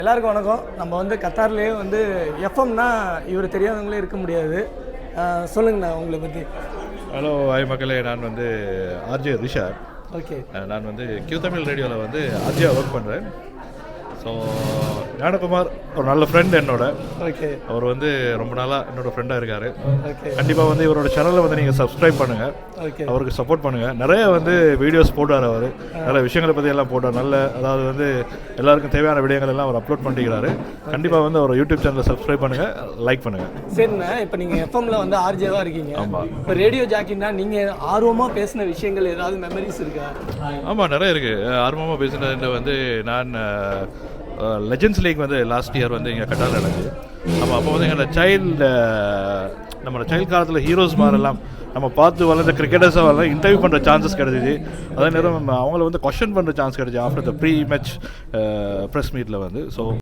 எல்லாருக்கும் வணக்கம். நம்ம வந்து கத்தார்லேயே வந்து எஃப்எம்னா இவர் தெரியாதவங்களே இருக்க முடியாது. சொல்லுங்கண்ணா உங்களை பற்றி. ஹலோ ஹாய் மக்களே, நான் வந்து ஆர்ஜே ரிஷாத். ஓகே, நான் வந்து கியூ தமிழ் ரேடியோவில் வந்து ஆர்ஜியாக ஒர்க் பண்ணுறேன். ஸோ ஞானகுமார் ஒரு நல்ல ஃப்ரெண்ட் என்னோட. ஓகே, அவர் வந்து ரொம்ப நாளாக என்னோட ஃப்ரெண்டாக இருக்கார். ஓகே, கண்டிப்பாக வந்து இவரோட சேனலை வந்து நீங்கள் சப்ஸ்கிரைப் பண்ணுங்கள், ஓகே, அவருக்கு சப்போர்ட் பண்ணுங்கள். நிறைய வந்து வீடியோஸ் போட்டார், அவர் நல்ல விஷயங்களை பற்றி எல்லாம் போட்டார். நல்ல அதாவது வந்து எல்லாருக்கும் தேவையான விடயங்கள் எல்லாம் அவர் அப்லோட் பண்ணிக்கிறாரு. கண்டிப்பாக வந்து அவர் யூடியூப் சேனலை சப்ஸ்கிரைப் பண்ணுங்கள், லைக் பண்ணுங்கள். சரிண்ணா, இப்போ நீங்கள் எஃப்எம்ல வந்து ஆர்ஜேவாக இருக்கீங்க. ஆமாம். இப்போ ரேடியோ ஜாக்கின்னா நீங்கள் ஆர்வமாக பேசின விஷயங்கள் ஏதாவது மெமரிஸ் இருக்கா? ஆமாம், நிறைய இருக்குது. ஆர்வமாக பேசுனது வந்து நான் லெஜெண்ட்ஸ் லீக் வந்து லாஸ்ட் இயர் வந்து இங்கே கட்டாரில் நடந்துச்சு. அப்போ வந்து எங்களோட நம்ம சைல்டு காலத்தில் ஹீரோஸ் மாதிரிலாம் நம்ம பார்த்து வளர்ந்த கிரிக்கெட்டர்ஸாக வரல இன்டர்வியூ பண்ணுற சான்சஸ் கிடைச்சிது. அதே நேரம் அவங்கள வந்து கொஸ்டின் பண்ணுற சான்ஸ் கிடைச்சி after the pre match press மீட்டில் வந்து. ஸோ